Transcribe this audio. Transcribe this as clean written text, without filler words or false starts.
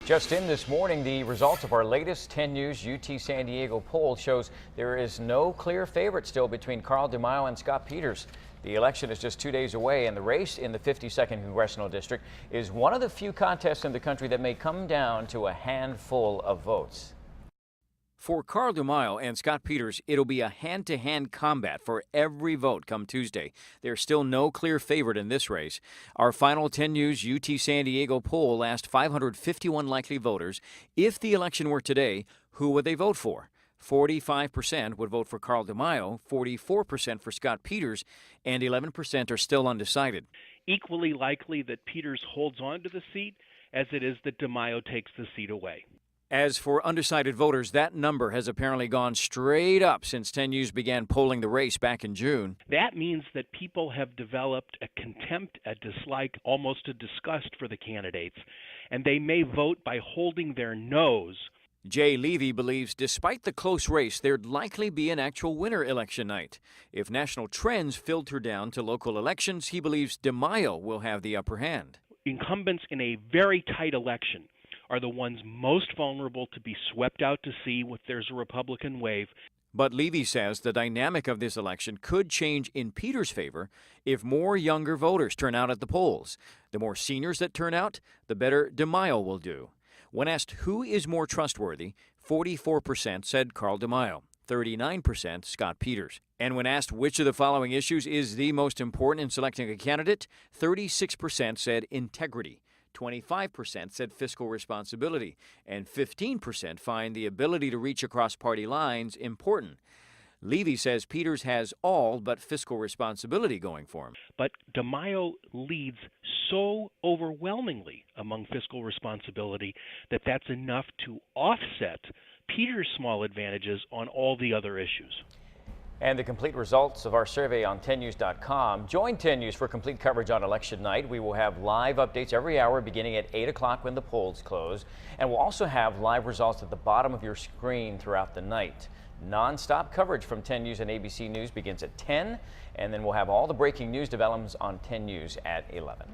Just in this morning, the results of our latest 10 News UT San Diego poll shows there is no clear favorite still between Carl DeMaio and Scott Peters. The election is just 2 days away, and the race in the 52nd Congressional District is one of the few contests in the country that may come down to a handful of votes. For Carl DeMaio and Scott Peters, it'll be a hand-to-hand combat for every vote come Tuesday. There's still no clear favorite in this race. Our final 10 News UT San Diego poll asked 551 likely voters, if the election were today, who would they vote for? 45% would vote for Carl DeMaio, 44% for Scott Peters, and 11% are still undecided. Equally likely that Peters holds on to the seat as it is that DeMaio takes the seat away. As for undecided voters, that number has apparently gone straight up since 10 News began polling the race back in June. That means that people have developed a contempt, a dislike, almost a disgust for the candidates, and they may vote by holding their nose. Jay Levy believes despite the close race, there'd likely be an actual winner election night. If national trends filter down to local elections, he believes DeMaio will have the upper hand. Incumbents in a very tight election are the ones most vulnerable to be swept out to sea if there's a Republican wave. But Levy says the dynamic of this election could change in Peters' favor if more younger voters turn out at the polls. The more seniors that turn out, the better DeMaio will do. When asked who is more trustworthy, 44% said Carl DeMaio, 39% Scott Peters. And when asked which of the following issues is the most important in selecting a candidate, 36% said integrity. 25% said fiscal responsibility, and 15% find the ability to reach across party lines important. Levy says Peters has all but fiscal responsibility going for him. But DeMaio leads so overwhelmingly among fiscal responsibility that that's enough to offset Peters' small advantages on all the other issues. And the complete results of our survey on 10news.com. Join 10 News for complete coverage on election night. We will have live updates every hour beginning at 8 o'clock when the polls close. And we'll also have live results at the bottom of your screen throughout the night. Non-stop coverage from 10 News and ABC News begins at 10. And then we'll have all the breaking news developments on 10 News at 11.